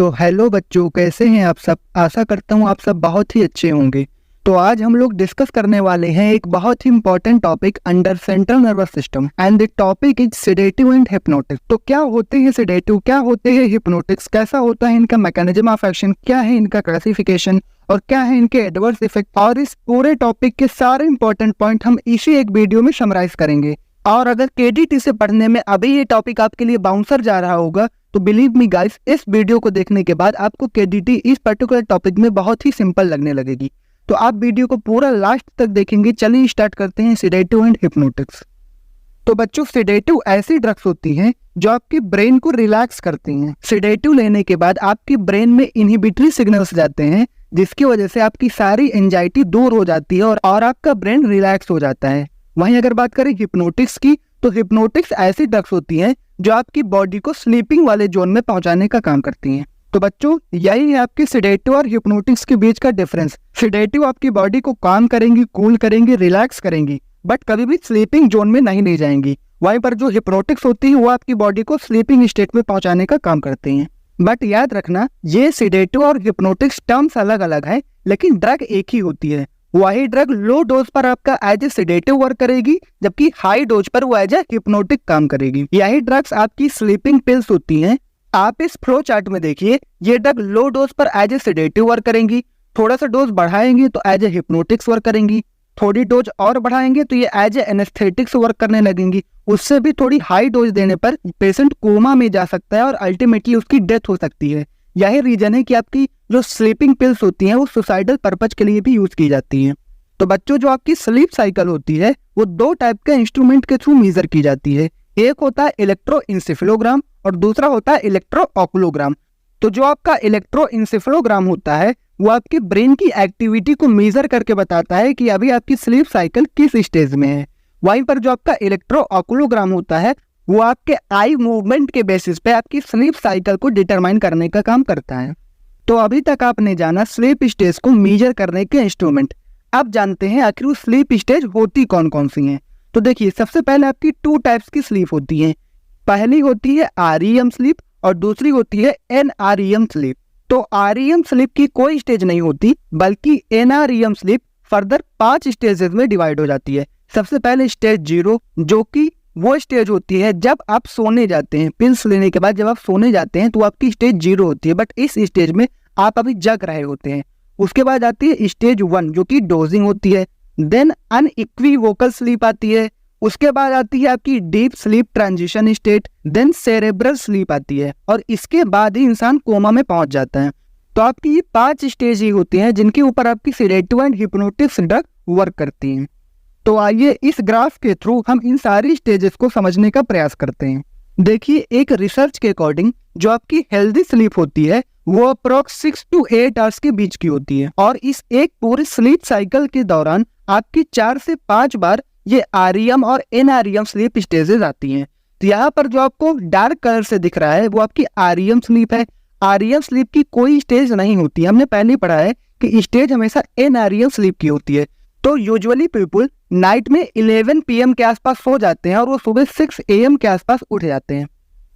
तो हेलो बच्चों, कैसे हैं आप सब। आशा करता हूँ आप सब बहुत ही अच्छे होंगे। तो आज हम लोग डिस्कस करने वाले हैं एक बहुत ही important topic under central nervous system and the topic is sedative and hypnotics. तो क्या होते हैं सेडेटिव, क्या होते हैं हिप्नोटिक्स, कैसा होता है इनका मैकेनिज्म ऑफ एक्शन, क्या है इनका क्लासिफिकेशन और क्या है इनके एडवर्स इफेक्ट, और इस पूरे टॉपिक के सारे इंपॉर्टेंट पॉइंट हम इसी एक वीडियो में समराइज करेंगे। और अगर केडीटी से पढ़ने में अभी ये टॉपिक आपके लिए बाउंसर जा रहा होगा तो बिलीव मी गाइस, इस वीडियो को देखने के बाद आपको केडीटी इस पर्टिकुलर टॉपिक में बहुत ही सिंपल लगने लगेगी। तो आप वीडियो को पूरा लास्ट तक देखेंगे। चलिए स्टार्ट करते हैं सेडेटिव एंड हिप्नोटिक्स। तो बच्चों, सेडेटिव ऐसी ड्रग्स होती हैं जो आपके ब्रेन को रिलैक्स करती हैं। सेडेटिव लेने के बाद आपके ब्रेन में इनहिबिटरी सिग्नल्स जाते हैं जिसकी वजह से आपकी सारी एंजाइटी दूर हो जाती है और आपका ब्रेन रिलैक्स हो जाता है। वहीं अगर बात करें हिप्नोटिक्स की, तो हिप्नोटिक्स ऐसी ड्रग्स होती हैं जो आपकी बॉडी को स्लीपिंग वाले जोन में पहुंचाने का काम करती हैं। तो बच्चों, यही है आपकी सेडेटिव और हिप्नोटिक्स के बीच का डिफरेंस। सेडेटिव आपकी बॉडी को काम करेंगी, कूल करेंगी, रिलैक्स करेंगी, बट कभी भी स्लीपिंग जोन में नहीं ले जाएंगी। वहीं पर जो हिप्नोटिक्स होती है वो आपकी बॉडी को स्लीपिंग स्टेट में पहुंचाने का काम करते हैं। बट याद रखना, ये सेडेटिव और हिप्नोटिक्स टर्म्स अलग अलग है, लेकिन ड्रग एक ही होती है। वही ड्रग लो डोज पर आपका एज ए सेडेटिव वर्क करेगी, जबकि हाई डोज पर वो एज ए हिप्नोटिक काम करेगी। यही ड्रग्स आपकी स्लीपिंग पिल्स होती हैं। आप इस फ्लो चार्ट में देखिए, ये ड्रग लो डोज पर एज ए सेडेटिव वर्क करेंगी, थोड़ा सा डोज बढ़ाएंगे तो एज ए हिप्नोटिक्स वर्क करेंगी, थोड़ी डोज और बढ़ाएंगे तो ये एज ए एनेस्थेटिक्स वर्क करने लगेंगी। उससे भी थोड़ी हाई डोज देने पर पेशेंट कोमा में जा सकता है और अल्टीमेटली उसकी डेथ हो सकती है। यही रीजन है कि आपकी जो स्लीपिंग पिल्स होती हैं वो सुसाइडल पर्पज के लिए भी यूज की जाती हैं। तो बच्चों, जो आपकी स्लीप साइकिल होती है वो दो टाइप के इंस्ट्रूमेंट के थ्रू मेजर की जाती है। एक होता है इलेक्ट्रोइंसेफेलोग्राम और दूसरा होता है इलेक्ट्रोऑकुलोग्राम। तो जो आपका इलेक्ट्रोइंसेफेलोग्राम होता है वो आपके ब्रेन की एक्टिविटी को मेजर करके बताता है कि अभी आपकी स्लीप साइकिल किस स्टेज में है। वहीं पर जो आपका इलेक्ट्रोऑकुलोग्राम होता है वो आपके आई मूवमेंट के बेसिस पे आपकी स्लीप साइकिल को डिटरमाइन करने का काम करता है। तो अभी तक आपने जाना स्लीप स्टेज को मेजर करने के इंस्ट्रूमेंट। अब जानते हैं आखिर वो स्लीप स्टेज होती कौन कौन सी हैं। तो देखिए, सबसे पहले आपकी टू टाइप्स की स्लीप होती हैं। पहली होती है आरईएम स्लीप और दूसरी होती है एनआरईएम स्लीप। तो आरईएम स्लीप की कोई स्टेज नहीं होती, बल्कि एनआरईएम स्लीप फर्दर 5 स्टेजेस में डिवाइड हो जाती है। सबसे पहले स्टेज 0, जो कि वो स्टेज होती है जब आप सोने जाते हैं। पिल्स लेने के बाद जब आप सोने जाते हैं तो आपकी स्टेज 0 होती है, बट इस स्टेज में आप अभी जग रहे होते हैं। उसके बाद आती है स्टेज 1, जो कि डोजिंग होती है। देन अनइक्विवोकल स्लीप आती है। उसके बाद आती है आपकी deep sleep transition state. Then cerebral sleep आती है और इसके बाद ही इंसान कोमा में पहुंच जाता है। तो आपकी ये 5 स्टेज ही होती हैं जिनके ऊपर आपकी sedative and hypnotics drug work करती हैं। तो आइए इस ग्राफ के थ्रू हम इन सारी स्टेजेस को समझने का प्रयास करते हैं। देखिए, एक रिसर्च के अकॉर्डिंग जो आपकी हेल्दी स्लीप होती है वो अप्रोक्स 6 to 8 आवर्स के बीच की होती है, और इस एक पूरे स्लीप साइकिल के दौरान आपकी 4 से 5 बार ये आरईएम और एनआरईएम स्लीप स्टेजेस आती हैं। तो यहाँ पर जो आपको डार्क कलर से दिख रहा है वो आपकी आरईएम स्लीप है। आरईएम स्लीप की कोई स्टेज नहीं होती। हमने पहले पढ़ा है कि स्टेज हमेशा एनआरईएम स्लीप की होती है। तो यूजुअली पीपल नाइट में 11 PM के आसपास सो जाते हैं और वो सुबह 6 AM के आसपास उठ जाते हैं।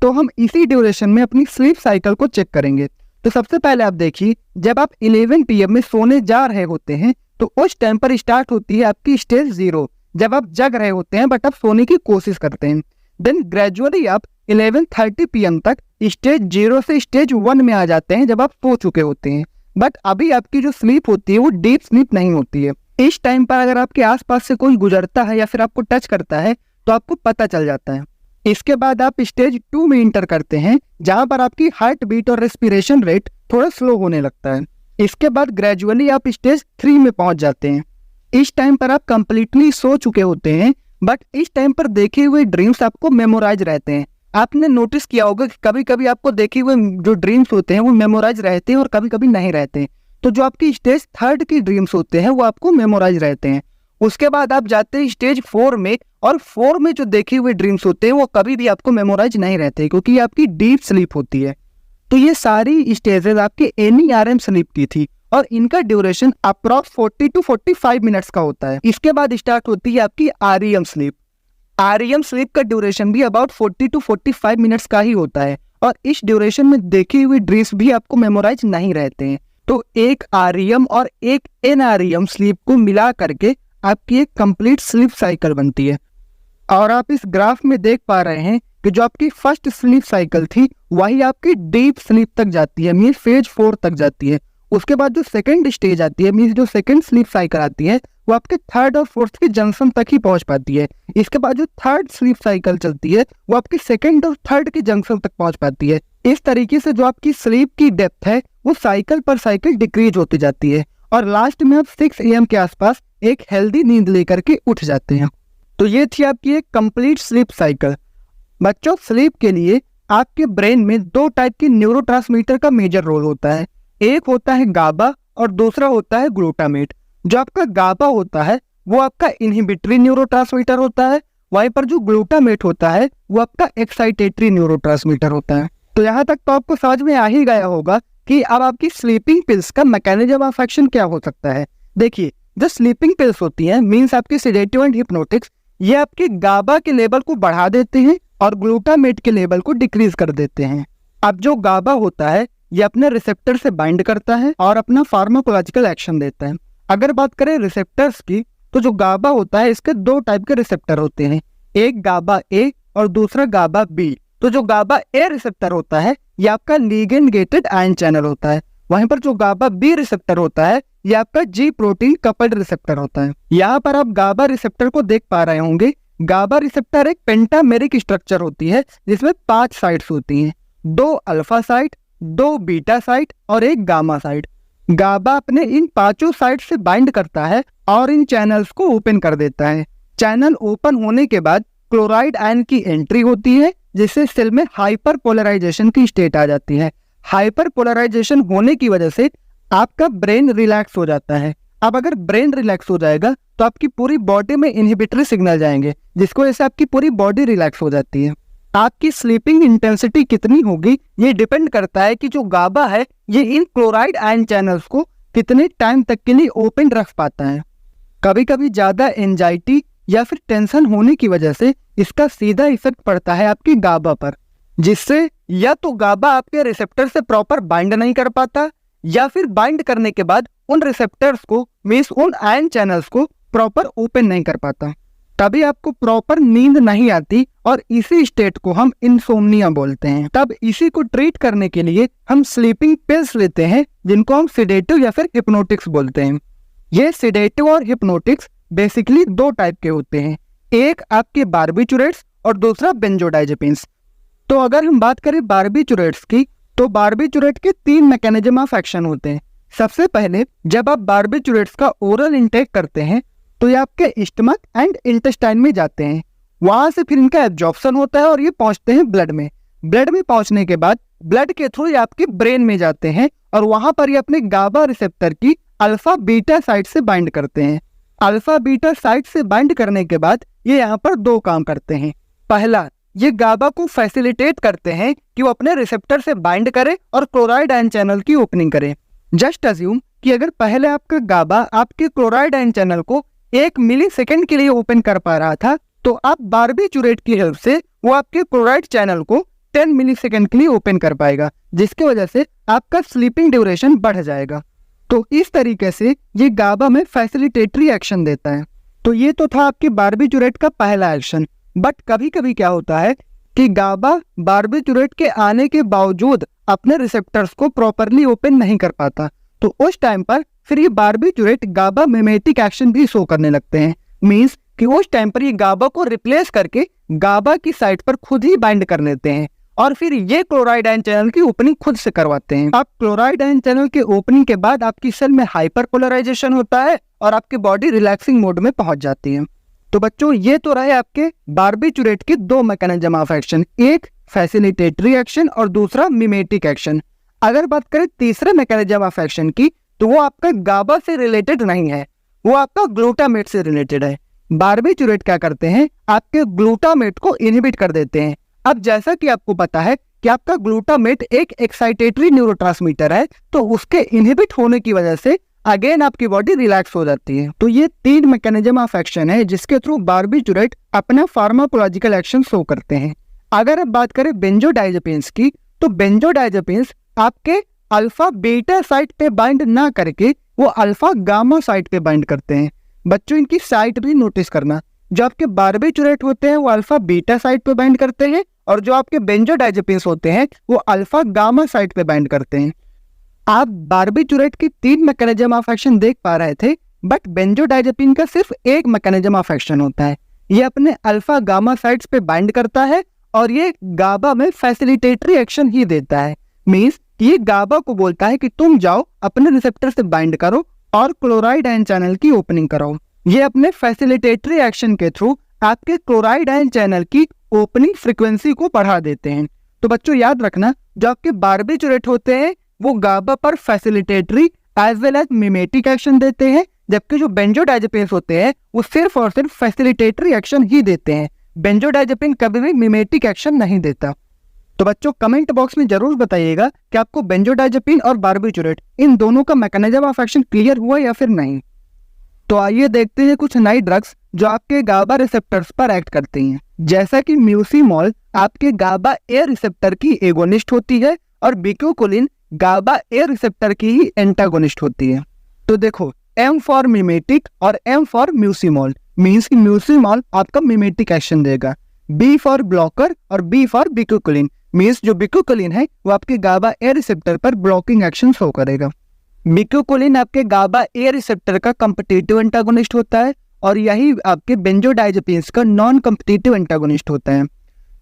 तो हम इसी ड्यूरेशन में अपनी स्लीप साइकिल को चेक करेंगे। तो सबसे पहले आप देखिए, जब आप 11 PM में सोने जा रहे होते हैं तो उस टाइम पर स्टार्ट होती है आपकी स्टेज 0, जब आप जग रहे होते हैं बट आप सोने की कोशिश करते हैं। देन ग्रेजुअली आप 11:30 PM तक स्टेज 0 से स्टेज 1 में आ जाते हैं, जब आप सो चुके होते हैं। बट अभी आपकी जो स्लीप होती है वो डीप स्लीप नहीं होती है। इस टाइम पर अगर आपके आसपास से कोई गुजरता है या फिर आपको टच करता है तो आपको पता चल जाता है। इसके बाद आप स्टेज 2 में इंटर करते हैं, जहां पर आपकी हार्ट बीट और रेस्पिरेशन रेट थोड़ा स्लो होने लगता है। इसके बाद ग्रेजुअली आप स्टेज 3 में पहुंच जाते हैं। इस टाइम पर आप कंप्लीटली सो चुके होते हैं, बट इस टाइम पर देखे हुए ड्रीम्स आपको मेमोराइज रहते हैं। आपने नोटिस किया होगा कि कभी कभी आपको देखे हुए जो ड्रीम्स होते हैं वो मेमोराइज रहते हैं और कभी कभी नहीं रहते हैं। तो जो आपकी स्टेज 3 की ड्रीम्स होते हैं वो आपको मेमोराइज रहते हैं। उसके बाद आप जाते हैं स्टेज 4 में, और 4 में जो देखे हुए ड्रीम्स होते हैं वो कभी भी आपको मेमोराइज नहीं रहते, क्योंकि ये आपकी डीप स्लीप होती है। तो ये सारी स्टेजेस आपके एनईआरएम स्लीप की थी और इनका ड्यूरेशन अप्रॉक्स 40 to 45 मिनट्स का होता है। इसके बाद स्टार्ट होती है आपकी आरईएम स्लीप। आरईएम स्लीप का ड्यूरेशन भी अबाउट 40 to 45 मिनट्स का ही होता है, और इस ड्यूरेशन में देखी हुई ड्रीम्स भी आपको मेमोराइज नहीं रहते हैं। तो एक आरईएम और एक एनआरईएम स्लीप को मिला करके आपकी एक कंप्लीट स्लीप साइकिल बनती है। और आप इस ग्राफ में देख पा रहे हैं कि जो आपकी फर्स्ट स्लीप साइकिल थी वही आपकी डीप स्लीप तक जाती है, मीन्स फेज 4 तक जाती है। उसके बाद जो सेकंड स्टेज आती है, मीन्स जो सेकंड स्लीप साइकिल आती है, वो आपके थर्ड और फोर्थ के जंक्शन तक ही पहुंच पाती है। इसके बाद जो थर्ड स्लीप साइकिल चलती है वो आपकी सेकंड और थर्ड के जंक्शन तक पहुंच पाती है। इस तरीके से जो आपकी स्लीप की डेप्थ है वो साइकिल पर साइकिल डिक्रीज होती जाती है और लास्ट में आप 6 AM के आसपास एक हेल्दी नींद लेकर के उठ जाते हैं। तो ये थी आपकी एक कंप्लीट स्लीप साइकिल। बच्चों, स्लीप के लिए आपके ब्रेन में 2 टाइप के न्यूरोट्रांसमीटर का मेजर रोल होता है। एक होता है गाबा और दूसरा होता है ग्लूटामेट। जो आपका गाबा होता है वो आपका इनहिबिटरी न्यूरोट्रांसमीटर होता है, वहीं पर जो ग्लूटामेट होता है वो आपका एक्साइटेटरी न्यूरोट्रांसमीटर होता है। तो यहाँ तक तो आपको समझ में आ ही गया होगा कि अब आपकी स्लीपिंग पिल्स का मैकेनिज्म ऑफ एक्शन क्या हो सकता है। देखिए, जो स्लीपिंग पिल्स होती हैं मीन्स आपकी सेडेटिव एंड हिप्नोटिक्स, ये आपके गाबा के लेवल को बढ़ा देते हैं और ग्लूटामेट के लेवल को डिक्रीज कर देते हैं। अब जो गाबा होता है ये अपने रिसेप्टर से बाइंड करता है और अपना फार्माकोलॉजिकल एक्शन देता है। अगर बात करें रिसेप्टर्स की, तो जो गाबा होता है इसके 2 टाइप के रिसेप्टर होते हैं, एक गाबा ए और दूसरा गाबा बी। तो जो गाबा ए रिसेप्टर होता है ये आपका लिगेंड गेटेड आयन चैनल होता है, वहीं पर जो गाबा बी रिसेप्टर होता है ये आपका जी प्रोटीन कपल्ड रिसेप्टर होता है। यहाँ पर आप गाबा रिसेप्टर को देख पा रहे होंगे। गाबा रिसेप्टर एक पेंटामेरिक स्ट्रक्चर होती है जिसमें 5 साइट्स होती हैं, 2 अल्फा साइट, 2 बीटा साइट और एक गामा साइट। गाबा अपने इन 5 साइट से बाइंड करता है और इन चैनल्स को ओपन कर देता है। चैनल ओपन होने के बाद क्लोराइड आयन की एंट्री होती है जिससे सेल में हाइपर पोलराइजेशन की स्टेट आ जाती है। हाइपर पोलराइजेशन होने की वजह से आपका ब्रेन रिलैक्स हो जाता है। अब अगर ब्रेन रिलैक्स हो जाएगा तो आपकी पूरी बॉडी में इनहिबिटरी सिग्नल जाएंगे जिसको वजह से आपकी पूरी बॉडी रिलैक्स हो जाती है। आपकी स्लीपिंग इंटेंसिटी कितनी होगी ये डिपेंड करता है कि जो गाबा है ये इन क्लोराइड आयन चैनल्स को कितने टाइम तक के लिए ओपन रख पाता है। कभी कभी ज़्यादा एंजाइटी या फिर टेंशन होने की वजह से इसका सीधा इफेक्ट पड़ता है आपकी गाबा पर, जिससे या तो गाबा आपके रिसेप्टर से प्रॉपर बाइंड नहीं कर पाता या फिर बाइंड करने के बाद उन रिसेप्टर्स को मींस उन आयन चैनल्स को प्रॉपर ओपन नहीं कर पाता। तभी आपको प्रॉपर नींद नहीं आती और इसी स्टेट को हम इंसोम्निया बोलते हैं। तब इसी को ट्रीट करने के लिए हम स्लीपिंग पिल्स लेते हैं जिनको हम सेडेटिव या फिर हिप्नोटिक्स बोलते हैं। ये सेडेटिव और हिप्नोटिक्स बेसिकली 2 टाइप के होते हैं, एक आपके बार्बिचुरेट्स और दूसरा बेंजोडाइजेपिन्स। तो अगर हम बात करें बार्बिचुरेट्स की, तो बार्बिचुरेट के 3 मैकेनिज्म ऑफ एक्शन होते हैं। सबसे पहले जब आप बार्बिचुरेट्स का ओरल इंटेक करते हैं तो ये आपके स्टमक एंड इंटेस्टाइन में जाते हैं, वहां से फिर इनका एब्जॉर्प्शन होता है और ये पहुंचते हैं ब्लड में। ब्लड में पहुंचने के बाद ब्लड के थ्रू ये आपके ब्रेन में जाते हैं और वहां पर ये अपने गाबा रिसेप्टर की अल्फा बीटा साइट से बाइंड करते हैं। अल्फा बीटा साइट से बाइंड करने के बाद ये यहाँ पर 2 काम करते हैं। पहला, ये गाबा को फैसिलिटेट करते हैं कि वो अपने रिसेप्टर से बाइंड करे और क्लोराइड आयन चैनल की ओपनिंग करे। जस्ट अज्यूम कि अगर पहले आपका गाबा आपके क्लोराइड आयन चैनल को 1 मिलीसेकंड के लिए ओपन कर पा रहा था, तो आप बार्बिचुरेट की हेल्प से वो आपके क्लोराइड चैनल को 10 मिलीसेकंड के लिए ओपन कर पाएगा, जिसकी वजह से आपका स्लीपिंग ड्यूरेशन बढ़ जाएगा। तो इस तरीके से ये गाबा में फैसिलिटेटरी एक्शन देता है। तो ये तो था आपके बार्बिचुरेट का पहला एक्शन। बट कभी कभी क्या होता है कि गाबा बार्बिचुरेट के आने के बावजूद अपने रिसेप्टर्स को प्रॉपरली ओपन नहीं कर पाता, तो उस टाइम पर फिर ये बार्बिचुरेट गाबा मिमेटिक एक्शन भी शो करने लगते हैं। मींस कि उस टाइम पर ये गाबा को रिप्लेस करके गाबा की साइट पर खुद ही बाइंड कर लेते हैं और फिर ये क्लोराइड आयन चैनल की ओपनिंग खुद से करवाते हैं। अब क्लोराइड आयन चैनल के ओपनिंग के बाद आपकी सेल में हाइपर पोलराइजेशन होता है और आपकी बॉडी रिलैक्सिंग मोड में पहुंच जाती है। तो बच्चों, ये तो रहे आपके बार्बिचुरेट के 2 मैकेनिज्म ऑफ एक्शन, एक फैसिलिटेटरी एक्शन और दूसरा मिमेटिक एक्शन। अगर बात करें तीसरे मैकेनिज्म ऑफ एक्शन की, तो वो आपका गाबा से रिलेटेड नहीं है, वो आपका ग्लूटामेट से रिलेटेड है। बार्बिचुरेट क्या करते हैं, आपके ग्लूटामेट को इनहिबिट कर देते हैं। अब जैसा कि आपको पता है कि आपका ग्लूटामेट एक एक्साइटेटरी न्यूरोट्रांसमीटर है, तो उसके इनहिबिट होने की वजह से अगेन आपकी बॉडी रिलैक्स हो जाती है। तो ये 3 मैकेनिज्म ऑफ एक्शन है जिसके थ्रू बार्बिचुरेट अपना फार्माकोलॉजिकल एक्शन शो करते हैं। अगर अब बात करें बेंजोडाइजेपिन्स की, तो बेंजोडाइजेपिन्स आपके अल्फा बीटा साइट पे बाइंड ना करके वो अल्फा गामा साइट पे बाइंड करते हैं। बच्चों इनकी साइट भी नोटिस करना, जो आपके बारबिटूरेट होते हैं वो अल्फा बीटा साइट पे बाइंड करते हैं और जो आपके बेंजोडाइजेपिन्स होते हैं वो अल्फा गामा साइट पे बाइंड करते हैं। आप बारबिटूरेट की 3 मैकेनिज्म ऑफ एक्शन देख पा रहे थे, बट बेंजोडाइजेपिन का सिर्फ एक मैकेनिज्म ऑफ एक्शन होता है। ये अपने अल्फा गामा साइट्स पे बाइंड करता है और ये गाबा में फैसिलिटेटरी एक्शन ही देता है। मींस ये गाबा को बोलता है कि तुम जाओ अपने रिसेप्टर से बाइंड करो और क्लोराइड आयन चैनल की ओपनिंग कराओ। ये अपने फैसिलिटेटरी एक्शन के थ्रू आपके क्लोराइड आयन चैनल की ओपनिंग फ्रीक्वेंसी को बढ़ा देते हैं। तो बच्चों याद रखना, जो आपके बारबिटूरेट होते हैं वो गाबा पर फैसिलिटेटरी as well as mimetic action देते हैं, जबकि जो बेंजोडाइजेपिन्स होते हैं वो सिर्फ और सिर्फ फैसिलिटेटरी एक्शन ही देते हैं। बेंजोडाइजेपिन कभी भी मिमेटिक एक्शन नहीं देता। तो बच्चों कमेंट बॉक्स में जरूर बताइएगा कि आपको बेंजोडाइजेपिन और बारबिटूरेट इन दोनों का मैकेनिज्म ऑफ एक्शन क्लियर हुआ या फिर नहीं। तो आइए देखते हैं कुछ नई ड्रग्स जो आपके गाबा रिसेप्टर्स पर एक्ट करती हैं। जैसा कि म्यूसिमॉल आपके गाबा ए रिसेप्टर की एगोनिस्ट होती है और बिक्यूकोलिन गाबा ए रिसेप्टर की ही एंटागोनिस्ट होती है। तो देखो, एम फॉर मिमेटिक और एम फॉर म्यूसिमॉल, मींस कि म्यूसिमॉल आपका मिमेटिक एक्शन देगा। बी फॉर ब्लॉकर और बी फॉर बिक्यूकोलिन, मींस जो बिक्यूकोलिन है वो आपके गाबा ए रिसेप्टर पर ब्लॉकिंग एक्शन शो करेगा। बिक्यूकोलिन आपके गाबा ए रिसेप्टर का कॉम्पिटिटिव एंटागोनिस्ट होता है और यही आपके बेंजोडाइजेपिन्स का नॉन कॉम्पिटिटिव एंटागोनिस्ट होता है।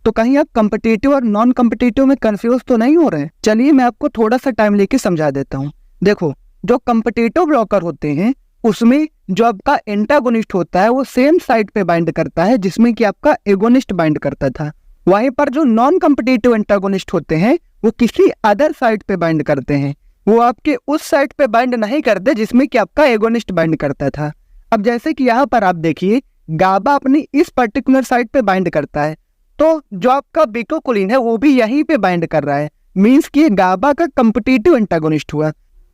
तो कहीं आप कॉम्पिटिटिव और नॉन कॉम्पिटिटिव में कंफ्यूज तो नहीं हो रहे हैं? चलिए मैं आपको थोड़ा सा टाइम लेके समझा देता हूँ। देखो, जो कॉम्पिटिटिव ब्लॉकर होते हैं उसमें जो आपका एंटागोनिस्ट होता है वो सेम साइट पे बाइंड करता है जिसमें कि आपका एगोनिस्ट बाइंड करता था। वहीं पर जो नॉन कॉम्पिटिटिव एंटागोनिस्ट होते हैं वो किसी अदर साइट पे बाइंड करते हैं, वो आपके उस साइट पे बाइंड नहीं करते जिसमें कि आपका एगोनिस्ट बाइंड करता था। अब जैसे कि यहाँ पर आप देखिए, गाबा अपनी इस पर्टिकुलर साइट पे बाइंड करता है, तो जो आपका बिक्यूकोलिन है वो भी यहीं पे बाइंड कर रहा है, मींस कि गाबा का कॉम्पिटिटिव एंटागोनिस्ट हुआ।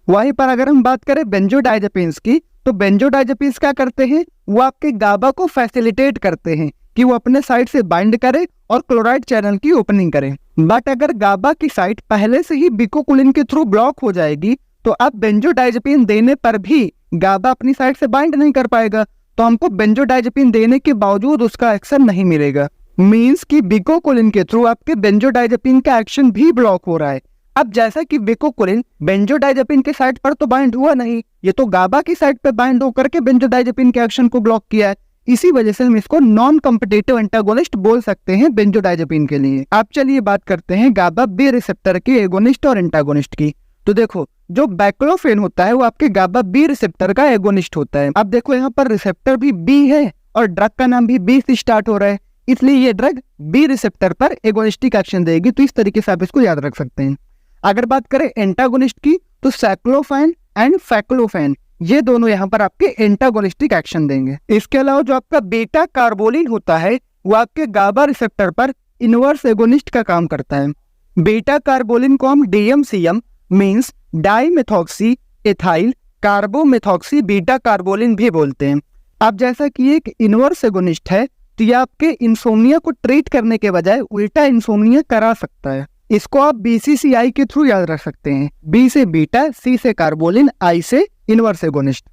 वहीं पर अगर हम बात करें बेंजोडाइजेपिन्स की, तो बेंजोडाइजेपिन्स क्या करते हैं, वो आपके गाबा को फैसिलिटेट करते हैं कि वो अपने साइट से बाइंड करे और क्लोराइड चैनल की ओपनिंग करे। बट अगर गाबा की साइट पहले से ही बिक्यूकोलिन के थ्रू ब्लॉक हो जाएगी तो अब बेंजोडाइजेपिन देने पर भी गाबा अपनी साइट से बाइंड नहीं कर पाएगा, तो हमको बेंजोडाइजेपिन देने के बावजूद उसका एक्शन नहीं मिलेगा। मींस कि बिक्यूकोलिन के थ्रू आपके बेंजोडाइजेपिन का एक्शन भी ब्लॉक हो रहा है। अब जैसा कि बिक्यूकोलिन बेंजोडाइजेपिन के साइट पर तो बाइंड हुआ नहीं, ये तो गाबा की साइट पे बाइंड होकर के बेंजोडाइजेपिन के एक्शन को ब्लॉक किया है। इसी वजह से हम इसको नॉन कॉम्पिटिटिव एंटागोनिस्ट बोल सकते हैं बेंजोडाइजेपिन के लिए। अब चलिए बात करते हैं गाबा बी रिसेप्टर के एगोनिस्ट और एंटागोनिस्ट की। तो देखो, जो बैक्लोफेन होता है वो आपके गाबा बी रिसेप्टर का एगोनिस्ट होता है। अब देखो यहाँ पर रिसेप्टर भी बी है और ड्रग का नाम भी बी से स्टार्ट हो रहा है, इसलिए ये ड्रग बी रिसेप्टर पर एगोनिस्टिक एक्शन देगी। तो इस तरीके से आप इसको याद रख सकते हैं। अगर बात करें एंटागोनिस्ट की, तो साइक्लोफेन एंड फैक्लोफेन ये दोनों यहाँ पर आपके एंटागोनिस्टिक एक्शन देंगे। इसके अलावा जो आपका बीटा कार्बोलिन होता है वो आपके गाबा रिसेप्टर पर इनवर्स एगोनिस्ट का काम करता है। बीटा कार्बोलिन को हम DMCM means dimethoxy ethyl carbomethoxy beta carboline भी बोलते हैं। अब जैसा कि एक इनवर्स एगोनिस्ट है तो ये आपके इंसोम्निया को ट्रीट करने के बजाय उल्टा इंसोम्निया करा सकता है। इसको आप BCCI के थ्रू याद रख सकते हैं। B से बीटा, C से कार्बोलिन, I से इनवर्स एगोनिस्ट।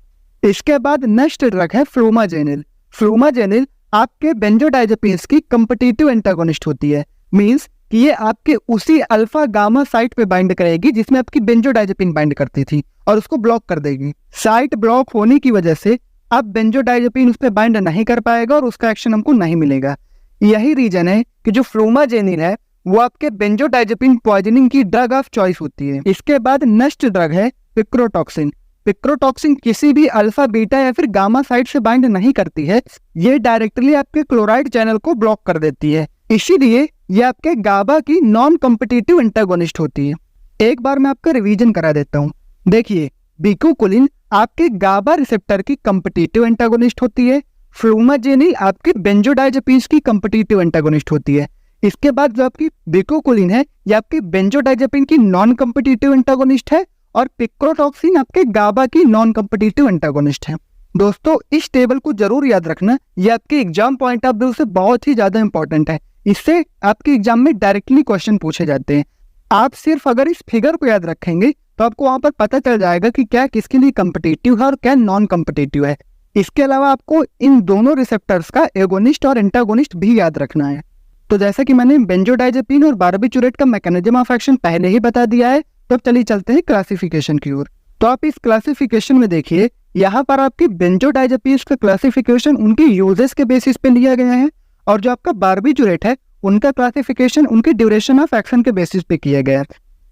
इसके बाद नेक्स्ट ड्रग है फ्लूमाजेनिल। फ्लूमाजेनिल आपके बेंजोडाइजेपिन्स की कॉम्पिटिटिव एंटागोनिस्ट होती है, मींस कि ये आपके उसी अल्फा गामा साइट पे बाइंड करेगी जिसमें आपकी बेंजोडाइजेपिन बाइंड करती थी और उसको ब्लॉक कर देगी। साइट ब्लॉक होने की वजह से अब बेंजोडाइजेपिन उस पर बाइंड नहीं कर पाएगा और उसका एक्शन हमको नहीं मिलेगा। यही रीजन है कि जो फ्लूमाजेनिल है वो आपके बेंजोडाइजेपिन पॉइजनिंग की ड्रग ऑफ चॉइस होती है। इसके बाद नेक्स्ट ड्रग है पिक्रोटॉक्सिन। पिक्रोटॉक्सिन किसी भी अल्फा बीटा या फिर गामा साइट से बाइंड नहीं करती है, ये डायरेक्टली आपके क्लोराइड चैनल को ब्लॉक कर देती है, इसीलिए ये आपके गाबा की नॉन कॉम्पिटिटिव एंटागोनिस्ट होती है। एक बार मैं आपका रिवीजन करा देता हूँ। देखिए, बिक्यूकोलिन आपके गाबा रिसेप्टर की कॉम्पिटिटिव एंटागोनिस्ट होती है, फ्लूमाजेनिल आपके बेंजोडाइजेपिन्स की कॉम्पिटिटिव एंटागोनिस्ट होती है। इसके बाद जो आपकी बिक्यूकोलिन है ये आपकी बेंजोडाइजेपिन की नॉन कॉम्पिटिटिव एंटागोनिस्ट है और पिक्रोटॉक्सिन आपके गाबा की नॉन कॉम्पिटिटिव एंटागोनिस्ट है। दोस्तों इस टेबल को जरूर याद रखना, ये आपके एग्जाम पॉइंट ऑफ व्यू से बहुत ही ज्यादा इंपॉर्टेंट है। इससे आपके एग्जाम में डायरेक्टली क्वेश्चन पूछे जाते हैं। आप सिर्फ अगर इस फिगर को याद रखेंगे तो आपको वहां पर पता चल जाएगा कि क्या किसके लिए कम्पिटिटिव है और क्या नॉन कम्पिटिटिव है। इसके अलावा आपको इन दोनों रिसेप्टर्स का एगोनिस्ट और एंटागोनिस्ट भी याद रखना है। तो जैसा कि मैंने बेंजोडाइजेपिन और बारबिचुरेट का मैकेनिज्म ऑफ एक्शन पहले ही बता दिया है, तो अब चलिए चलते हैं क्लासिफिकेशन की ओर। तो आप इस क्लासिफिकेशन में देखिए, यहाँ पर आपकी बेंजोडाइजेपिन्स का क्लासिफिकेशन उनके यूजेस के बेसिस पे लिया गया है, और जो आपका बारबिचुरेट है उनका क्लासिफिकेशन उनके ड्यूरेशन ऑफ एक्शन के बेसिस पे किया गया है।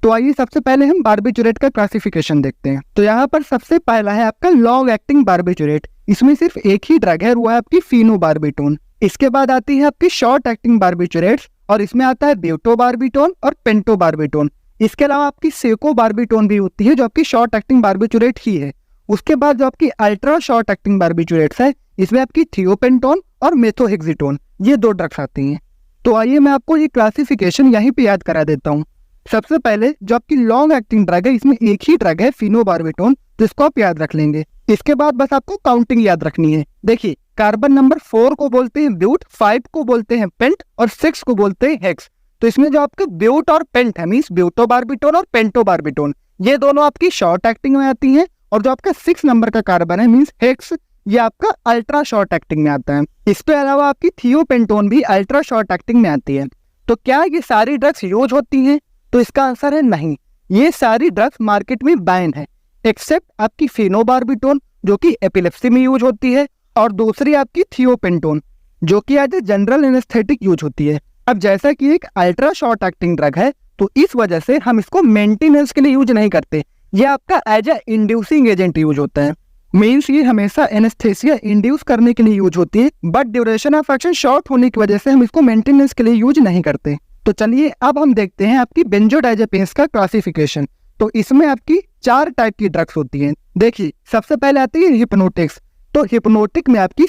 तो आइए सबसे पहले हम बारबिचुरेट का क्लासिफिकेशन देखते हैं। तो यहाँ पर सबसे पहला है आपका लॉन्ग एक्टिंग बारबिचुरेट। इसमें सिर्फ एक ही ड्रग है, वो है आपकी फिनोबार्बिटोन। इसके बाद आती है आपकी शॉर्ट एक्टिंग बारबिचुरेट्स, और इसमें आता है ब्यूटोबार्बिटोन और पेंटोबार्बिटोन। इसके अलावा आपकी सेकोबार्बिटोन भी होती है, जो आपकी शॉर्ट एक्टिंग बारबिचुरेट ही है। उसके बाद जो आपकी अल्ट्रा शॉर्ट एक्टिंग बारबिचुरेट्स है, इसमें आपकी थियोपेंटोन और मेथोहेक्सिटोन, ये 2 ड्रग्स आती हैं। तो आइए मैं आपको ये क्लासिफिकेशन यहीं पे याद करा देता हूँ। सबसे पहले जो आपकी लॉन्ग एक्टिंग ड्रग है, इसमें एक ही ड्रग है फिनोबार्बिटोन, जिसको आप याद रख लेंगे। इसके बाद बस आपको काउंटिंग याद रखनी है। देखिए, कार्बन नंबर 4 को बोलते हैं ब्यूट, 5 को बोलते हैं पेंट और 6 को बोलते हैं हेक्स। तो इसमें जो आपके ब्यूट और पेंट है, मीन्स ब्यूटोबार्बिटोन और पेंटोबार्बिटोन, ये दोनों आपकी शॉर्ट एक्टिंग में आती हैं, और जो आपका 6 नंबर का कार्बन है मीन्स हेक्स, ये आपका अल्ट्रा शॉर्ट एक्टिंग में आता है। इसके अलावा आपकी थियोपेंटोन भी अल्ट्रा शॉर्ट एक्टिंग में आती है। तो क्या ये सारी ड्रग्स यूज होती हैं? तो इसका आंसर है नहीं। ये सारी ड्रग्स मार्केट में बैन है, एक्सेप्ट आपकी फिनोबार्बिटोन जो कि एपिलेप्सी में यूज होती है, और दूसरी आपकी थियोपेंटोन जो कि as a general anaesthetic use होती है। अब जैसा कि एक अल्ट्रा शॉर्ट एक्टिंग ड्रग है, तो इस वजह से हम इसको मेंटेनेंस के लिए यूज नहीं करते। ये आपका as a inducing agent use होता है, मीन्स ये हमेशा एनेस्थेसिया इंड्यूस करने के लिए यूज होती है, but duration of action short होने की वजह से हम इसको मेंटेनेंस के लिए यूज नहीं करते। तो चलिए अब हम देखते हैं आपकी बेंजोडाइजेपिन्स का क्लासिफिकेशन। तो इसमें आपकी 4 टाइप की ड्रग्स होती हैं। देखिए, सबसे पहले आती है हिप्नोटिक्स। तो हिप्नोटिक में आपकी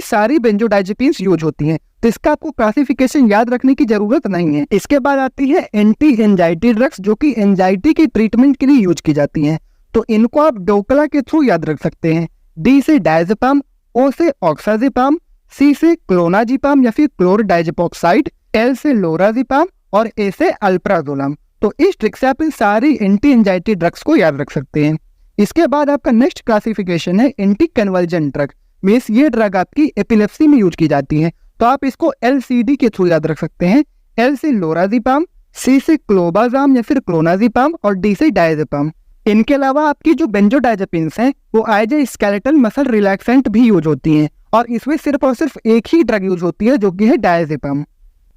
सारी बेंजोडाइजेपिन्स यूज होती हैं, तो इसका आपको क्लासिफिकेशन याद रखने की जरूरत नहीं है। इसके बाद आती है एंटी एंजाइटी ड्रग्स, जो कि एंजाइटी की ट्रीटमेंट के लिए यूज की जाती हैं। तो इनको आप डोकला के थ्रू याद रख सकते हैं। डी से डायजेपाम, ओ से ऑक्साजेपाम, सी से क्लोनाजिपाम या फिर क्लोरडाइजेपोक्साइड, एल से लोराजिपाम और ए से अल्प्राजोलम। तो इस ट्रिक से आप इन सारी एंटी एंजाइटी ड्रग्स को याद रख सकते हैं। इसके बाद आपका नेक्स्ट क्लासिफिकेशन है एंटी कन्वर्जन ड्रग, मीन्स ये ड्रग आपकी एपिलेप्सी में यूज की जाती है, तो आप इसको LCD के थ्रू याद रख सकते हैं। एल से लोराजिपाम, सी से क्लोबाजाम या फिर क्लोनाजिपाम और डी से डायजेपाम। इनके अलावा आपकी जो बेंजोडाइजेपिन्स हैं वो as a skeletal muscle relaxant भी यूज होती हैं, और इसमें सिर्फ और सिर्फ एक ही ड्रग यूज होती है, जो कि है डायजेपाम।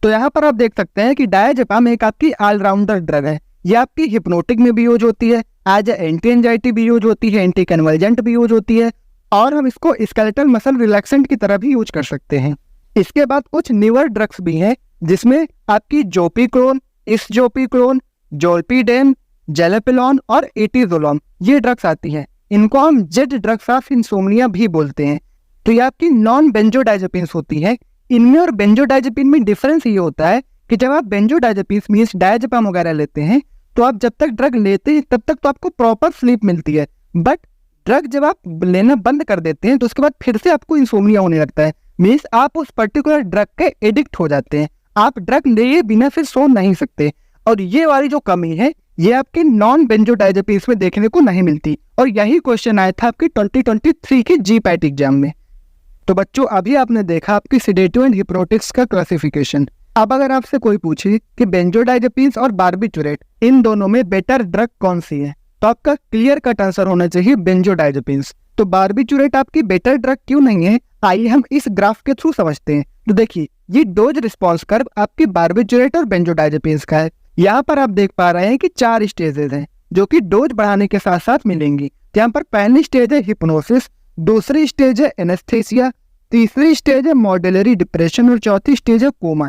तो यहाँ पर आप देख सकते हैं कि डायजेपाम एक आपकी ऑलराउंडर ड्रग है। ये आपकी हिप्नोटिक में भी यूज होती है, एज एंटी एंजाइटी भी यूज होती है, एंटी कन्वर्जेंट भी यूज होती है, और हम इसको स्केलेटल मसल रिलैक्सेंट की तरह भी यूज कर सकते हैं। इसके बाद कुछ न्यूअर ड्रग्स भी हैं, जिसमें आपकी जोपिक्लोन, इसजोपिक्लोन, जोल्पीडेम, जेलेपिलॉन और एटीजोलॉम, ये ड्रग्स आती हैं। इनको हम जेड ड्रग्स ऑफ इंसोम्निया भी बोलते हैं। तो ये आपकी नॉन बेंजोडाइजेपिन्स होती है। इनमें और बेंजोडाइजेपिन में डिफरेंस ये होता है कि जब आप बेंजोडाइजेपिन्स मींस डायजेपाम वगैरह लेते हैं, तो आप जब तक ड्रग लेते हैं तब तक तो आपको प्रॉपर स्लीप मिलती है, बट ड्रग जब आप लेना बंद कर देते हैं तो उसके बाद फिर से आपको इंसोम्निया होने लगता है। मींस आप उस पर्टिकुलर ड्रग के एडिक्ट हो जाते हैं, आप ड्रग लिए बिना फिर सो नहीं सकते। और ये वाली जो कमी है ये आपके नॉन बेंजोडाइजेपिन्स में देखने को नहीं मिलती, और यही क्वेश्चन आया था आपके 2023 के GPAT एग्जाम में। तो बच्चों, अभी आपने देखा आपकी सेडेटिव एंड हिप्नोटिक्स का क्लासिफिकेशन। अब अगर आपसे कोई पूछे कि बेंजोडाइजेपिन्स और बारबिचुरेट इन दोनों में बेटर ड्रग कौन सी है, तो आपका क्लियर कट आंसर होना चाहिए बेंजोडाइजेपिन्स। तो बारबिचुरेट आपकी बेटर ड्रग क्यों नहीं है, आइए हम इस ग्राफ के थ्रू समझते हैं। तो देखिए, ये डोज रिस्पॉन्स कर्व आपकी बारबिचुरेट और बेंजोडाइजेपिन्स का है। यहाँ पर आप देख पा रहे हैं कि 4 स्टेजेस हैं, जो कि डोज बढ़ाने के साथ साथ मिलेंगी। यहाँ पर पहली स्टेज है हिप्नोसिस, दूसरी स्टेज है एनेस्थेसिया, तीसरी स्टेज है मॉड्यूलरी डिप्रेशन और चौथी स्टेज है कोमा।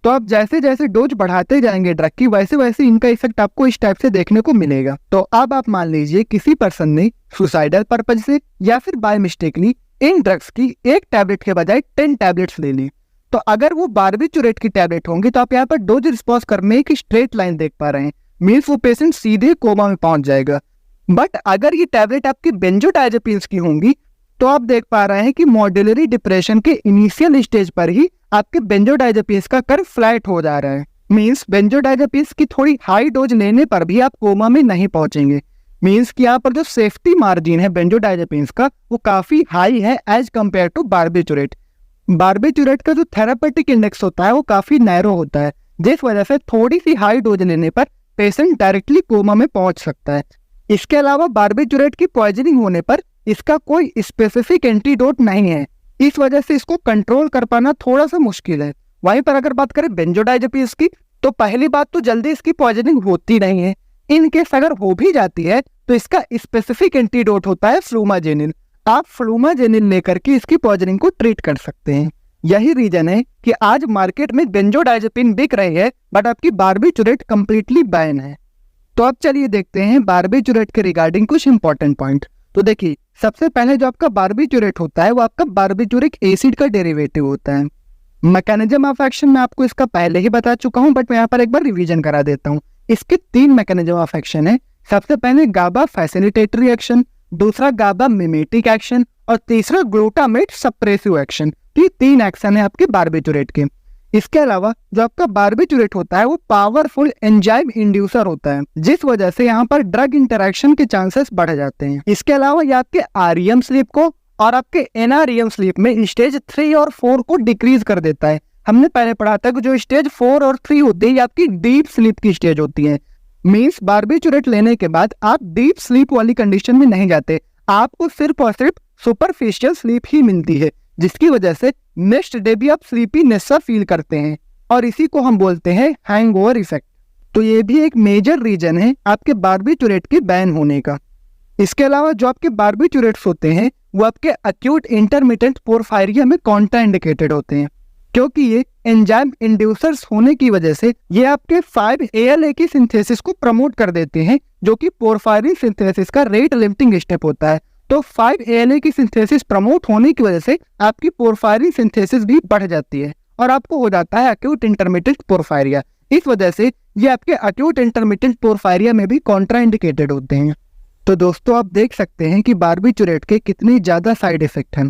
तो आप जैसे जैसे डोज बढ़ाते जाएंगे ड्रग की, वैसे वैसे इनका इफेक्ट आपको इस टाइप से देखने को मिलेगा। तो अब आप मान लीजिए किसी पर्सन ने सुसाइडल पर्पज से या फिर बाय मिस्टेकली इन ड्रग्स की एक टैबलेट के बजाय 10 टैबलेट्स ले ली, तो अगर वो बारबिचुरेट की टैबलेट होंगी तो आप यहाँ पर डोज रिस्पॉन्स कर्व में एक स्ट्रेट लाइन देख पा रहे हैं, मीन्स वो पेशेंट सीधे कोमा में पहुंच जाएगा। बट अगर ये टैबलेट आपकी बेंजोडाइजेपिन्स की होंगी तो आप देख पा रहे हैं कि मॉड्यूलरी डिप्रेशन के इनिशियल स्टेज पर ही आपके बेंजोडाइजेपिन्स का कर्व फ्लैट हो जा रहा है, मीन्स बेंजोडाइजेपिन्स की थोड़ी हाई डोज लेने पर भी आप कोमा में नहीं पहुंचेंगे। मीन्स कि यहाँ पर जो सेफ्टी मार्जिन है बेंजोडाइजेपिन्स का वो काफी हाई है एज कम्पेयर टू बार्बिटूरेट। बार्बिटूरेट का जो थेरापेटिक इंडेक्स होता है वो काफी नैरो होता है, जिस वजह से थोड़ी सी हाई डोज लेने पर पेशेंट डायरेक्टली कोमा में पहुंच सकता है। इसके अलावा बार्बिटूरेट की पॉइजनिंग होने पर इसका कोई स्पेसिफिक एंटीडोट नहीं है, इस वजह से इसको कंट्रोल कर पाना थोड़ा सा मुश्किल है। वहीं पर अगर बात करें बेंजोडाइजेपिन्स की, तो पहली बात तो जल्दी इसकी पॉइजनिंग होती नहीं है। इन केस अगर हो भी जाती है तो इसका स्पेसिफिक एंटीडोट होता है फ्लूमाजेनिल। आप फ्लूमाजेनिल लेकर के इसकी पॉइजनिंग को ट्रीट कर सकते हैं। यही रीजन है कि आज मार्केट में बेंजोडाइजेपिन बिक रही है बट आपकी बार्बिटूरेट कंप्लीटली बैन है। तो अब चलिए देखते हैं बार्बिटूरेट के रिगार्डिंग कुछ इंपॉर्टेंट पॉइंट। तो देखिए, सबसे पहले जो आपका बार्बिटूरेट होता है वो आपका बार्बिटूरिक एसिड का डेरिवेटिव होता है। मैकेनिज्म ऑफ एक्शन मैं आपको इसका पहले ही बता चुका हूं, बट मैं यहाँ पर एक बार रिवीजन करा देता हूँ। इसके 3 मैकेनिज्म ऑफ एक्शन है। सबसे पहले गाबा फैसिलिटेटरी एक्शन, दूसरा गाबा मिमेटिक एक्शन और तीसरा ग्लूटामेट सप्रेसिव एक्शन। तो ये 3 एक्शन है आपके बार्बिटूरेट के। इसके अलावा जो आपका बार्बिटूरेट होता है वो पावरफुल एंजाइम इंड्यूसर होता है, जिस वजह से यहाँ पर ड्रग इंटरेक्शन के चांसेस बढ़ जाते हैं। इसके अलावा ये आपके आरईएम स्लीप को और आपके एनआरईएम स्लीप में स्टेज 3 और 4 को डिक्रीज कर देता है। हमने पहले पढ़ा था कि जो स्टेज 4 और 3 होती है ये आपकी डीप स्लीप की स्टेज होती है। मीन्स बार्बिटूरेट लेने के बाद आप डीप स्लीप वाली कंडीशन में नहीं जाते, आपको सिर्फ और सिर्फ सुपरफिशियल स्लीप ही मिलती है, जिसकी वजह से नेक्स्ट डे भी आप स्लीपीनेस सा फील करते हैं और इसी को हम बोलते हैं हैंगओवर इफेक्ट। तो ये भी एक मेजर रीजन है आपके बार्बिटूरेट के बैन होने का। इसके अलावा जो आपके बार्बिटूरेट्स होते हैं वो आपके एक्यूट इंटरमिटेंट पोर्फायरिया में कॉन्ट्राइंडिकेटेड होते हैं, क्योंकि ये एंजाइम इंड्यूसर्स होने की वजह से ये आपके 5-ALA की सिंथेसिस को प्रमोट कर देते हैं, जो कि पोर्फायरिन सिंथेसिस का रेट लिमिटिंग स्टेप होता है। तो 5-ALA की सिंथेसिस प्रमोट होने की वजह से आपकी पोर्फायरिन सिंथेसिस भी बढ़ जाती है और आपको हो जाता है एक्यूट इंटरमिटेंट पोर्फायरिया। इस वजह से ये आपके एक्यूट इंटरमिटेंट पोर्फायरिया में भी कॉन्ट्राइंडिकेटेड होते हैं। तो दोस्तों आप देख सकते हैं कि बार्बिटूरेट के कितनी ज्यादा साइड इफेक्ट हैं।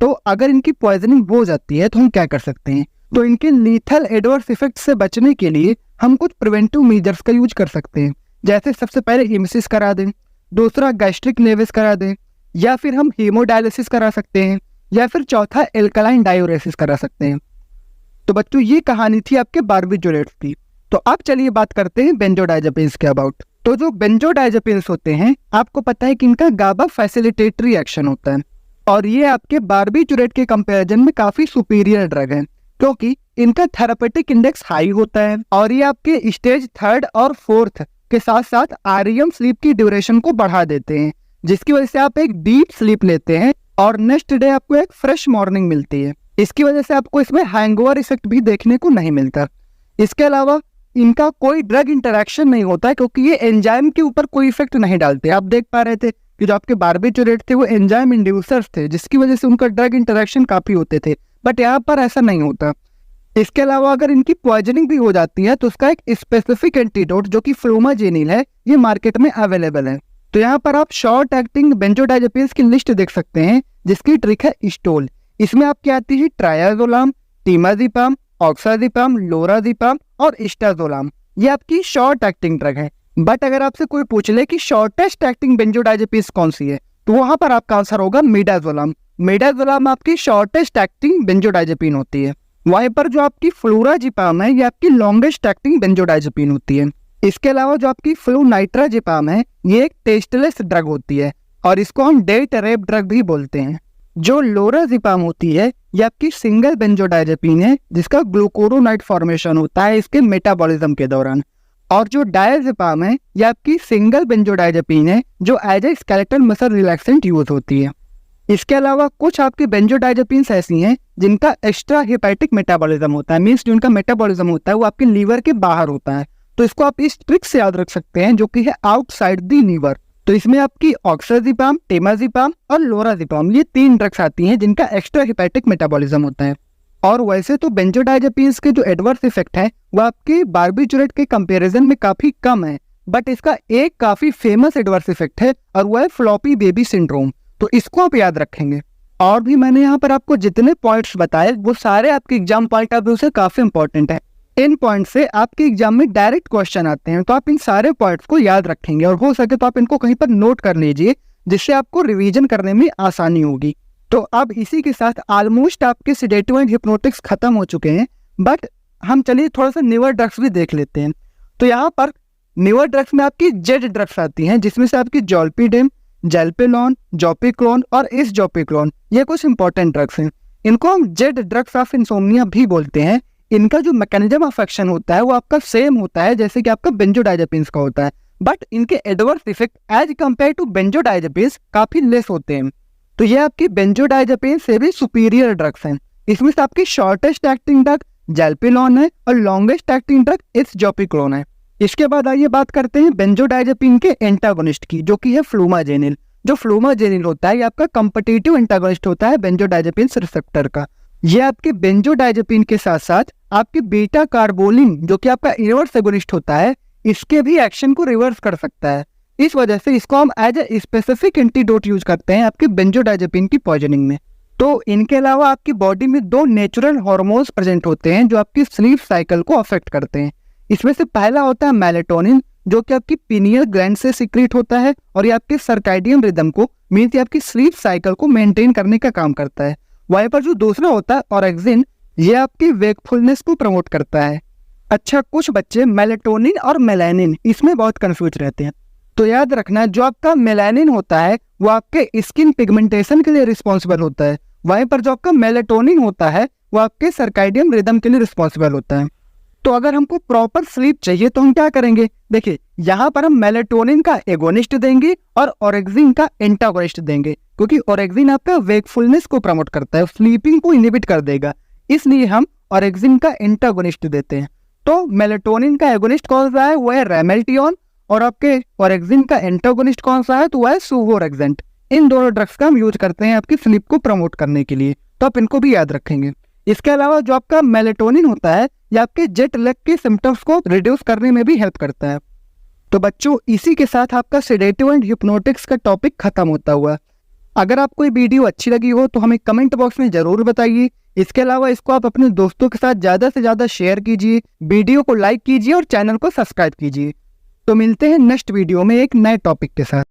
तो अगर इनकी पॉइजनिंग हो जाती है तो हम क्या कर सकते हैं? तो इनके लीथल एडवर्स इफेक्ट से बचने के लिए हम कुछ प्रिवेंटिव मेजर्स का यूज कर सकते हैं। जैसे सबसे पहले हिमोसिस करा दें, दूसरा गैस्ट्रिक नेविस करा दें, या फिर हम हीमोडायलिसिस करा सकते हैं, या फिर चौथा एल्कलाइन डायूरेसिस करा सकते हैं। तो बच्चों ये कहानी थी आपके बार्बिटूरेट्स की। तो अब चलिए बात करते हैं बेंजोडाइजेपिन्स के अबाउट। तो जो बेंजोडाइजेपिन्स होते हैं आपको पता है कि इनका गाबा फैसिलिटेटरी एक्शन होता है और ये आपके बार्बिटूरेट के कंपैरिजन में काफी सुपीरियर ड्रग है, क्योंकि इनका थेरापेटिक इंडेक्स हाई होता है और ये आपके स्टेज 3 और 4 के साथ साथ आरईएम स्लीप की ड्यूरेशन को बढ़ा देते हैं, जिसकी वजह से आप एक डीप स्लीप लेते हैं और नेक्स्ट डे आपको एक फ्रेश मॉर्निंग मिलती है। इसकी वजह से आपको इसमें हैंगओवर इफेक्ट भी देखने को नहीं मिलता। इसके अलावा इनका कोई ड्रग इंटरेक्शन नहीं होता है, क्योंकि ये एंजाइम के ऊपर कोई इफेक्ट नहीं डालते। आप देख पा रहे थे कि जो आपके बार्बिटूरेट थे वो एंजाइम इंड्यूसर्स थे, जिसकी वजह से उनका ड्रग इंटरेक्शन काफी होते थे, बट यहाँ पर ऐसा नहीं होता। इसके अलावा अगर इनकी पॉइजनिंग भी हो जाती है तो उसका एक स्पेसिफिक एंटीडोट जो कि फ्लूमाजेनिल है ये मार्केट में अवेलेबल है। तो यहाँ पर आप शॉर्ट एक्टिंग बेंजोडाइजेपिन्स की लिस्ट देख सकते हैं, जिसकी ट्रिक है स्टोल। इसमें आपकी आती है ट्रायाजोलाम, टीमाजीपाम, ऑक्साजीपाम, लोराजीपाम और स्टाजोलाम। ये आपकी शॉर्ट एक्टिंग ड्रग है। बट अगर आपसे कोई पूछ ले कि शॉर्टेस्ट एक्टिंग बेंजोडाइजेपिन्स कौन सी है, तो वहां पर आपका आंसर होगा मिडाजोलाम। मिडाजोलाम आपकी शॉर्टेस्ट एक्टिंग बेंजोडाइजेपिन होती है। वहीं पर जो आपकी फ्लोराजीपाम है ये आपकी लॉन्गेस्ट एक्टिंग बेंजोडाइजेपिन होती है। इसके अलावा जो आपकी फ्लूनाइट्राजीपाम है ये एक टेस्टलेस ड्रग होती है और इसको हम डेट रेप ड्रग भी बोलते हैं। जो लोराजीपाम होती है ये आपकी सिंगल बेंजोडाइजेपिन है, जिसका ग्लूकोरोनाइट फॉर्मेशन होता है इसके मेटाबॉलिज्म के दौरान। और जो डायजेपाम है ये आपकी सिंगल बेंजोडाइजेपिन है जो as a skeletal muscle relaxant use होती है। इसके अलावा कुछ आपकी बेंजोडाइजेपिन्स ऐसी हैं जिनका एक्स्ट्रा हेपेटिक मेटाबॉलिज्म होता है, मींस जो उनका मेटाबॉलिज्म होता है वो आपके लीवर के बाहर होता है। तो इसको आप इस ट्रिक से याद रख सकते हैं जो कि है आउटसाइड दी लीवर। तो इसमें आपकी ऑक्साजीपाम, टेमाजीपाम और लोराजीपाम ये 3 ड्रग्स आती हैं जिनका एक्स्ट्रा हेपेटिक मेटाबॉलिज्म होता है। और वैसे तो बेंजोडाइजेपिन्स के जो एडवर्स इफेक्ट है वो आपके बार्बिटूरेट के कंपैरिजन में काफी कम है, बट इसका एक काफी फेमस एडवर्स इफेक्ट है और वो है फ्लॉपी बेबी सिंड्रोम। तो इसको आप याद रखेंगे। और भी मैंने यहाँ पर आपको जितने पॉइंट्स बताए वो सारे आपके एग्जाम पॉइंट ऑफ व्यू से काफी इंपॉर्टेंट है। इन पॉइंट से आपके एग्जाम में डायरेक्ट क्वेश्चन आते हैं, तो आप इन सारे पॉइंट्स को याद रखेंगे और हो सके तो आप इनको कहीं पर नोट कर लीजिए, जिससे आपको रिवीजन करने में आसानी होगी। तो अब इसी के साथ ऑलमोस्ट आपके सेडेटिव एंड हिप्नोटिक्स खत्म हो चुके हैं, बट हम चलिए थोड़ा सा न्यूअर ड्रग्स भी देख लेते हैं। तो यहाँ पर न्यूअर ड्रग्स में आपकी जेड ड्रग्स आती हैं, जिसमें से आपकी जोल्पिडेम, जेल्पेलॉन, जोपिक्लोन और इसजोपिक्लोन, ये कुछ इंपॉर्टेंट ड्रग्स हैं। इनको हम जेड ड्रग्स ऑफ इंसोम्निया भी बोलते हैं। इनका जो मैकेनिज्म ऑफ एक्शन होता है वो आपका सेम होता है जैसे कि आपका बेंजोडाइजेपिन्स का होता है, बट इनके adverse effect as compare to benzodiazepines काफी लेस होते हैं। तो ये आपकी बेंजोडाइजेपिन से भी सुपीरियर ड्रग्स हैं। इसमें से आपकी शॉर्टेस्ट एक्टिंग ड्रग जेल्पेलॉन है और लॉन्गेस्ट एक्टिंग ड्रग इसजोपिक्लोन है। इसके बाद आइए बात करते हैं बेंजोडाइजेपिन के एंटागोनिस्ट की, जो कि है फ्लूमाजेनिल। जो फ्लूमाजेनिल होता है ये आपका कॉम्पिटिटिव एंटागोनिस्ट होता है बेंजोडाइजेपिन रिसेप्टर का। ये आपके बेंजोडाइजेपिन के साथ साथ आपके बीटा कार्बोलिन, जो कि आपका इनवर्स एगोनिस्ट होता है, इसके भी एक्शन को रिवर्स कर सकता है। इस वजह से इसको हम as a specific antidote use करते हैं आपके बेंजोडाइजेपिन की पॉइजनिंग में। तो इनके अलावा आपकी बॉडी में 2 नेचुरल हार्मोन्स प्रेजेंट होते हैं जो आपकी स्लीप साइकिल को अफेक्ट करते हैं। इसमें से पहला होता है मेलेटोनिन, जो कि आपकी पीनियल ग्लैंड से सीक्रेट होता है और ये आपके सर्कैडियन रिदम को, मीन्स आपकी स्लीप साइकिल को मेंटेन करने का काम करता है। वहीं पर जो दूसरा होता है ऑरेक्सिन, ये आपकी वेकफुलनेस को प्रमोट करता है। अच्छा, कुछ बच्चे मेलेटोनिन और मेलानिन इसमें बहुत कंफ्यूज रहते हैं, तो याद रखना जो आपका मेलानिन होता है वो आपके स्किन पिगमेंटेशन के लिए रिस्पॉन्सिबल होता है, वहीं पर जो आपका मेलेटोनिन होता है वो आपके सर्कैडियन रिदम के लिए रिस्पॉन्सिबल होता है। तो अगर हमको प्रॉपर स्लीप चाहिए तो हम क्या करेंगे, देखिए यहाँ पर हम मेलेटोनिन का एगोनिस्ट देंगे और ऑरेक्सिन का एंटागोनिस्ट देंगे, क्योंकि ऑरेक्सिन आपका वेकफुलनेस को प्रमोट करता है, स्लीपिंग को इनहिबिट कर देगा, इसलिए हम ऑरेक्सिन का एंटागोनिस्ट देते हैं। तो मेलेटोनिन का एगोनिस्ट कौन सा है, वो है रेमेल्टियन, और आपके ऑरेक्सिन का एंटागोनिस्ट कौन सा है, तो वह है सुवोरेक्सेंट। इन दोनों ड्रग्स का हम यूज करते हैं आपकी स्लीप को प्रमोट करने के लिए, तो आप इनको भी याद रखेंगे। इसके अलावा जो आपका मेलेटोनिन होता है ये आपके जेट लैग के सिम्टम्स को रिड्यूस करने में भी हेल्प करता है। तो बच्चों, इसी के साथ आपका सेडेटिव एंड हिप्नोटिक्स का टॉपिक खत्म होता हुआ। अगर आपको ये वीडियो अच्छी लगी हो तो हमें कमेंट बॉक्स में जरूर बताइए। इसके अलावा इसको आप अपने दोस्तों के साथ ज़्यादा से ज़्यादा शेयर कीजिए, वीडियो को लाइक कीजिए और चैनल को सब्सक्राइब कीजिए। तो मिलते हैं नेक्स्ट वीडियो में एक नए टॉपिक के साथ।